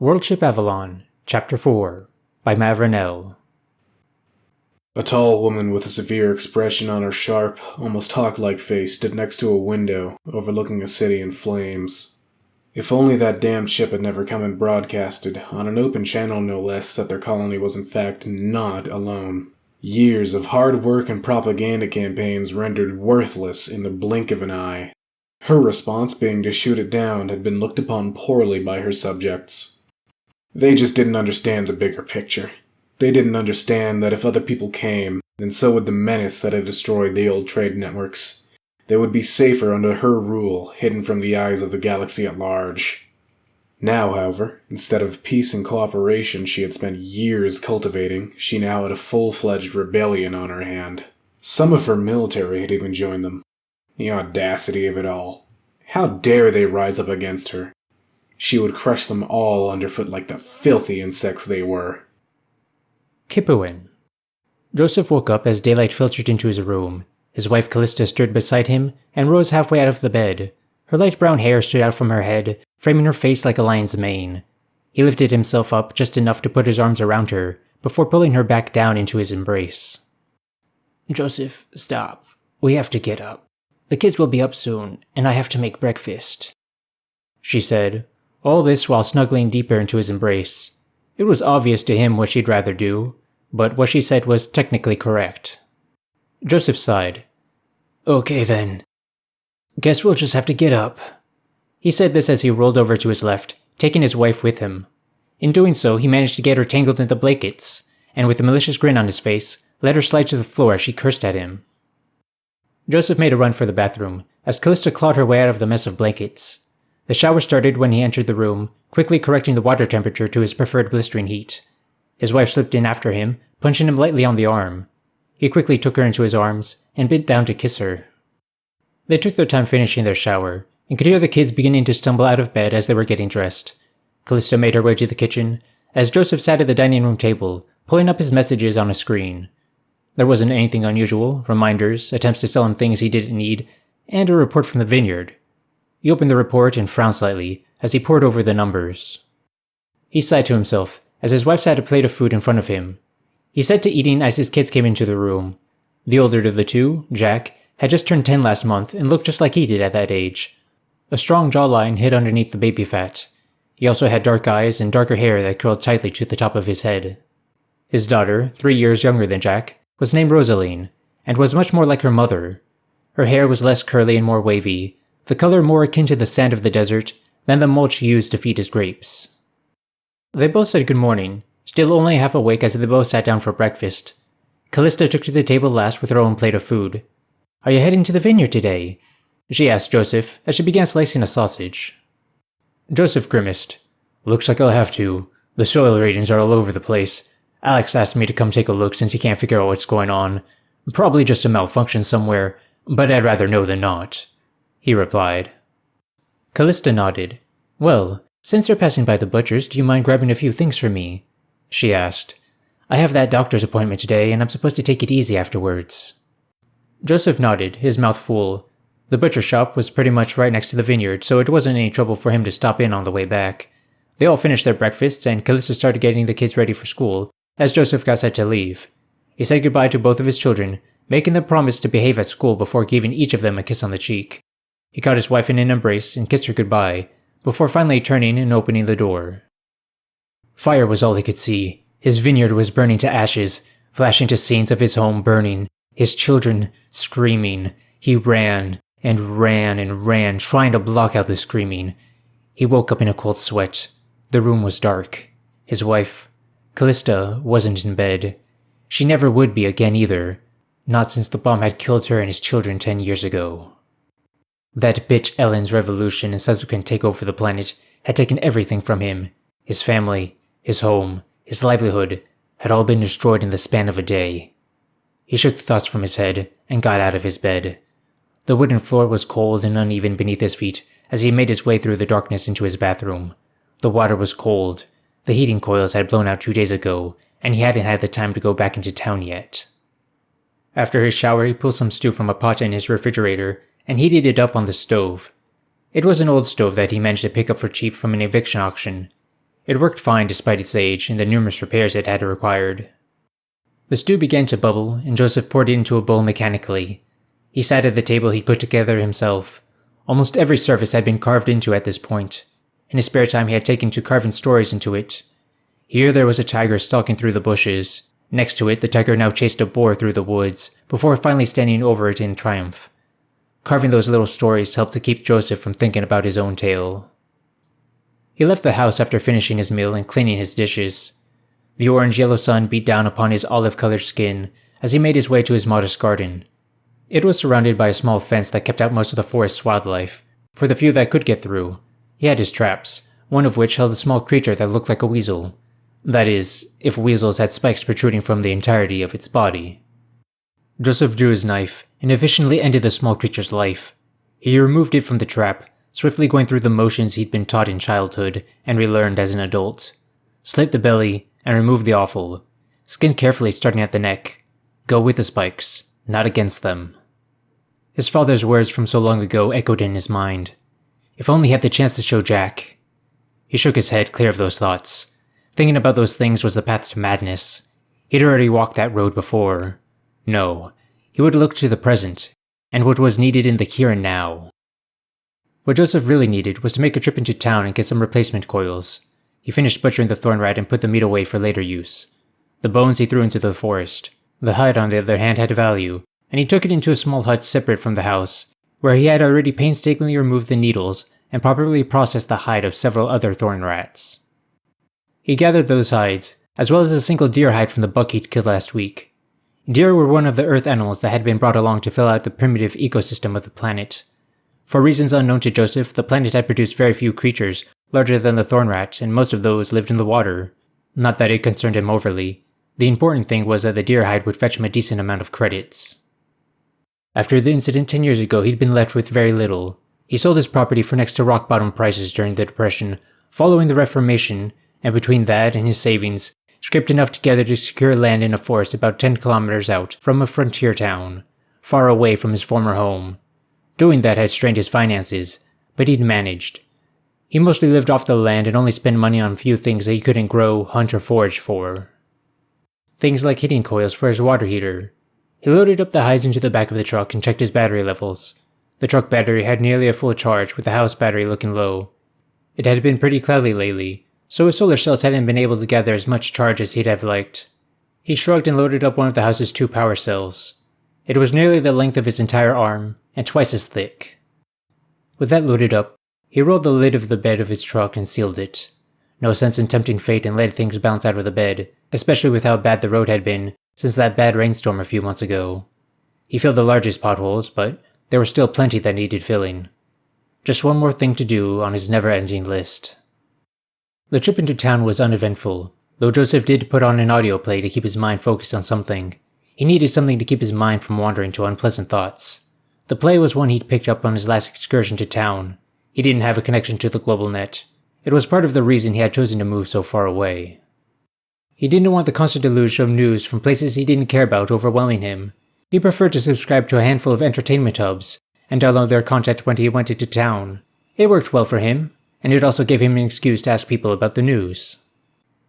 Worldship Avalon, Chapter 4, by mavranel. A tall woman with a severe expression on her sharp, almost hawk-like face stood next to a window overlooking a city in flames. If only that damned ship had never come and broadcasted, on an open channel no less, that their colony was in fact not alone. Years of hard work and propaganda campaigns rendered worthless in the blink of an eye. Her response being to shoot it down had been looked upon poorly by her subjects. They just didn't understand the bigger picture. They didn't understand that if other people came, then so would the menace that had destroyed the old trade networks. They would be safer under her rule, hidden from the eyes of the galaxy at large. Now, however, instead of peace and cooperation she had spent years cultivating, she now had a full-fledged rebellion on her hand. Some of her military had even joined them. The audacity of it all. How dare they rise up against her? She would crush them all underfoot like the filthy insects they were. Kippuin. Joseph woke up as daylight filtered into his room. His wife Callista stood beside him and rose halfway out of the bed. Her light brown hair stood out from her head, framing her face like a lion's mane. He lifted himself up just enough to put his arms around her, before pulling her back down into his embrace. Joseph, stop. We have to get up. The kids will be up soon, and I have to make breakfast, she said, all this while snuggling deeper into his embrace. It was obvious to him what she'd rather do, but what she said was technically correct. Joseph sighed. Okay then. Guess we'll just have to get up. He said this as he rolled over to his left, taking his wife with him. In doing so, he managed to get her tangled in the blankets, and with a malicious grin on his face, let her slide to the floor as she cursed at him. Joseph made a run for the bathroom, as Callista clawed her way out of the mess of blankets. The shower started when he entered the room, quickly correcting the water temperature to his preferred blistering heat. His wife slipped in after him, punching him lightly on the arm. He quickly took her into his arms and bent down to kiss her. They took their time finishing their shower, and could hear the kids beginning to stumble out of bed as they were getting dressed. Callista made her way to the kitchen, as Joseph sat at the dining room table, pulling up his messages on a screen. There wasn't anything unusual, reminders, attempts to sell him things he didn't need, and a report from the vineyard. He opened the report and frowned slightly as he pored over the numbers. He sighed to himself as his wife sat a plate of food in front of him. He set to eating as his kids came into the room. The older of the two, Jack, had just turned 10 last month and looked just like he did at that age. A strong jawline hid underneath the baby fat. He also had dark eyes and darker hair that curled tightly to the top of his head. His daughter, 3 years younger than Jack, was named Rosaline, and was much more like her mother. Her hair was less curly and more wavy, the color more akin to the sand of the desert than the mulch used to feed his grapes. They both said good morning, still only half awake as they both sat down for breakfast. Callista took to the table last with her own plate of food. "Are you heading to the vineyard today?" she asked Joseph as she began slicing a sausage. Joseph grimaced. "Looks like I'll have to. The soil ratings are all over the place. Alex asked me to come take a look since he can't figure out what's going on. Probably just a malfunction somewhere, but I'd rather know than not," he replied. Callista nodded. "Well, since you're passing by the butcher's, do you mind grabbing a few things for me?" she asked. "I have that doctor's appointment today, and I'm supposed to take it easy afterwards." Joseph nodded, his mouth full. The butcher shop was pretty much right next to the vineyard, so it wasn't any trouble for him to stop in on the way back. They all finished their breakfasts, and Callista started getting the kids ready for school, as Joseph got set to leave. He said goodbye to both of his children, making them promise to behave at school before giving each of them a kiss on the cheek. He caught his wife in an embrace and kissed her goodbye, before finally turning and opening the door. Fire was all he could see. His vineyard was burning to ashes, flashing to scenes of his home burning, his children screaming. He ran and ran and ran, trying to block out the screaming. He woke up in a cold sweat. The room was dark. His wife, Callista, wasn't in bed. She never would be again either, not since the bomb had killed her and his children 10 years ago. That bitch Ellen's revolution and subsequent takeover of the planet had taken everything from him. His family, his home, his livelihood had all been destroyed in the span of a day. He shook the thoughts from his head and got out of his bed. The wooden floor was cold and uneven beneath his feet as he made his way through the darkness into his bathroom. The water was cold. The heating coils had blown out 2 days ago, and he hadn't had the time to go back into town yet. After his shower, he pulled some stew from a pot in his refrigerator and heated it up on the stove. It was an old stove that he managed to pick up for cheap from an eviction auction. It worked fine despite its age and the numerous repairs it had required. The stew began to bubble, and Joseph poured it into a bowl mechanically. He sat at the table he'd put together himself. Almost every surface had been carved into at this point. In his spare time he had taken to carving stories into it. Here there was a tiger stalking through the bushes. Next to it, the tiger now chased a boar through the woods, before finally standing over it in triumph. Carving those little stories helped to keep Joseph from thinking about his own tale. He left the house after finishing his meal and cleaning his dishes. The orange-yellow sun beat down upon his olive-colored skin as he made his way to his modest garden. It was surrounded by a small fence that kept out most of the forest's wildlife. For the few that could get through, he had his traps, one of which held a small creature that looked like a weasel. That is, if weasels had spikes protruding from the entirety of its body. Joseph drew his knife and efficiently ended the small creature's life. He removed it from the trap, swiftly going through the motions he'd been taught in childhood and relearned as an adult. Slit the belly and remove the offal. Skin carefully starting at the neck. Go with the spikes, not against them. His father's words from so long ago echoed in his mind. If only he had the chance to show Jack. He shook his head clear of those thoughts. Thinking about those things was the path to madness. He'd already walked that road before. No, he would look to the present, and what was needed in the here and now. What Joseph really needed was to make a trip into town and get some replacement coils. He finished butchering the thorn rat and put the meat away for later use. The bones he threw into the forest. The hide, on the other hand, had value, and he took it into a small hut separate from the house, where he had already painstakingly removed the needles and properly processed the hide of several other thorn rats. He gathered those hides, as well as a single deer hide from the buck he'd killed last week. Deer were one of the earth animals that had been brought along to fill out the primitive ecosystem of the planet. For reasons unknown to Joseph, the planet had produced very few creatures larger than the thorn rat, and most of those lived in the water. Not that it concerned him overly. The important thing was that the deer hide would fetch him a decent amount of credits. After the incident 10 years ago, he'd been left with very little. He sold his property for next to rock bottom prices during the Depression, following the Reformation, and between that and his savings, scraped enough together to secure land in a forest about 10 kilometers out from a frontier town, far away from his former home. Doing that had strained his finances, but he'd managed. He mostly lived off the land and only spent money on few things that he couldn't grow, hunt, or forage for. Things like heating coils for his water heater. He loaded up the hides into the back of the truck and checked his battery levels. The truck battery had nearly a full charge, with the house battery looking low. It had been pretty cloudy lately, so his solar cells hadn't been able to gather as much charge as he'd have liked. He shrugged and loaded up one of the house's 2 power cells. It was nearly the length of his entire arm, and twice as thick. With that loaded up, he rolled the lid of the bed of his truck and sealed it. No sense in tempting fate and letting things bounce out of the bed, especially with how bad the road had been since that bad rainstorm a few months ago. He filled the largest potholes, but there were still plenty that needed filling. Just one more thing to do on his never-ending list. The trip into town was uneventful, though Joseph did put on an audio play to keep his mind focused on something. He needed something to keep his mind from wandering to unpleasant thoughts. The play was one he'd picked up on his last excursion to town. He didn't have a connection to the global net. It was part of the reason he had chosen to move so far away. He didn't want the constant deluge of news from places he didn't care about overwhelming him. He preferred to subscribe to a handful of entertainment hubs and download their content when he went into town. It worked well for him, and it also gave him an excuse to ask people about the news.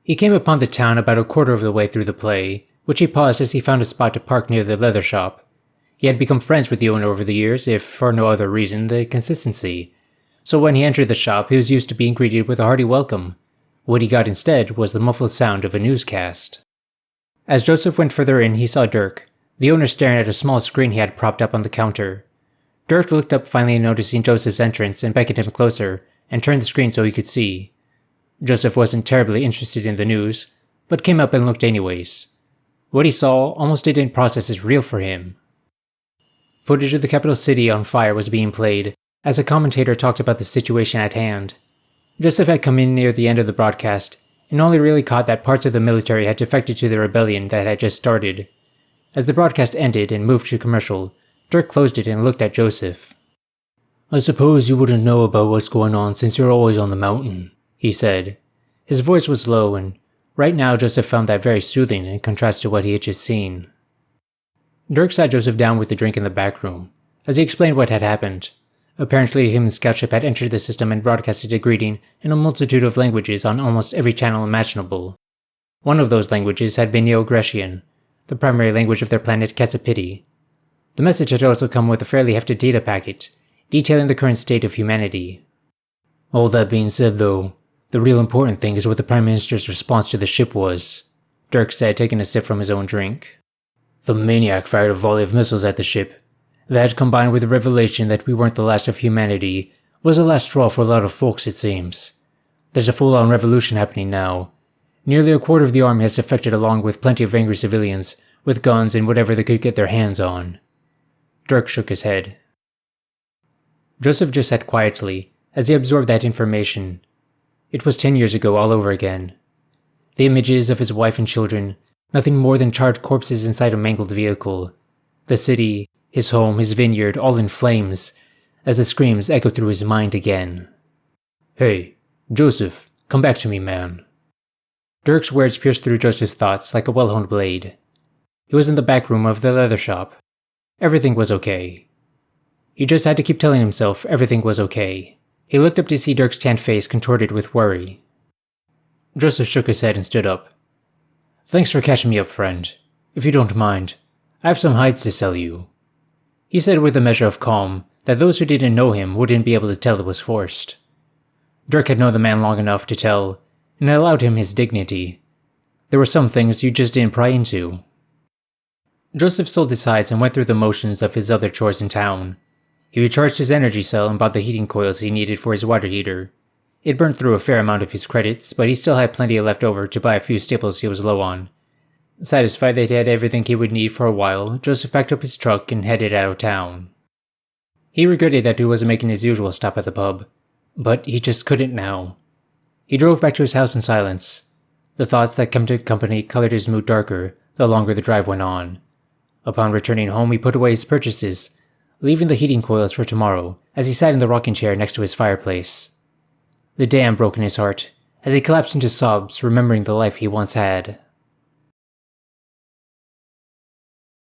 He came upon the town about a quarter of the way through the play, which he paused as he found a spot to park near the leather shop. He had become friends with the owner over the years, if for no other reason than consistency. So when he entered the shop, he was used to being greeted with a hearty welcome. What he got instead was the muffled sound of a newscast. As Joseph went further in, he saw Dirk, the owner staring at a small screen he had propped up on the counter. Dirk looked up, finally noticing Joseph's entrance, and beckoned him closer, and turned the screen so he could see. Joseph wasn't terribly interested in the news, but came up and looked anyways. What he saw almost didn't process as real for him. Footage of the capital city on fire was being played, as a commentator talked about the situation at hand. Joseph had come in near the end of the broadcast, and only really caught that parts of the military had defected to the rebellion that had just started. As the broadcast ended and moved to commercial, Dirk closed it and looked at Joseph. "I suppose you wouldn't know about what's going on since you're always on the mountain," he said. His voice was low, and right now Joseph found that very soothing in contrast to what he had just seen. Dirk sat Joseph down with the drink in the back room, as he explained what had happened. Apparently, a human scoutship had entered the system and broadcasted a greeting in a multitude of languages on almost every channel imaginable. One of those languages had been Neo-Grecian, the primary language of their planet Casipiti. The message had also come with a fairly hefty data packet, detailing the current state of humanity. All that being said though, the real important thing is what the Prime Minister's response to the ship was, Dirk said, taking a sip from his own drink. The maniac fired a volley of missiles at the ship. That, combined with the revelation that we weren't the last of humanity, was the last straw for a lot of folks, it seems. There's a full-on revolution happening now. Nearly a quarter of the army has defected along with plenty of angry civilians, with guns and whatever they could get their hands on. Dirk shook his head. Joseph just sat quietly, as he absorbed that information. It was 10 years ago all over again. The images of his wife and children, nothing more than charred corpses inside a mangled vehicle. The city, his home, his vineyard, all in flames, as the screams echoed through his mind again. Hey, Joseph, come back to me, man. Dirk's words pierced through Joseph's thoughts like a well-honed blade. He was in the back room of the leather shop. Everything was okay. He just had to keep telling himself everything was okay. He looked up to see Dirk's tanned face contorted with worry. Joseph shook his head and stood up. Thanks for catching me up, friend. If you don't mind, I have some hides to sell you. He said with a measure of calm that those who didn't know him wouldn't be able to tell it was forced. Dirk had known the man long enough to tell, and it allowed him his dignity. There were some things you just didn't pry into. Joseph sold his hides and went through the motions of his other chores in town. He recharged his energy cell and bought the heating coils he needed for his water heater. It burned through a fair amount of his credits, but he still had plenty left over to buy a few staples he was low on. Satisfied that he had everything he would need for a while, Joseph packed up his truck and headed out of town. He regretted that he wasn't making his usual stop at the pub, but he just couldn't now. He drove back to his house in silence. The thoughts that kept him company colored his mood darker the longer the drive went on. Upon returning home, he put away his purchases, leaving the heating coils for tomorrow as he sat in the rocking chair next to his fireplace. The dam broke in his heart as he collapsed into sobs, remembering the life he once had.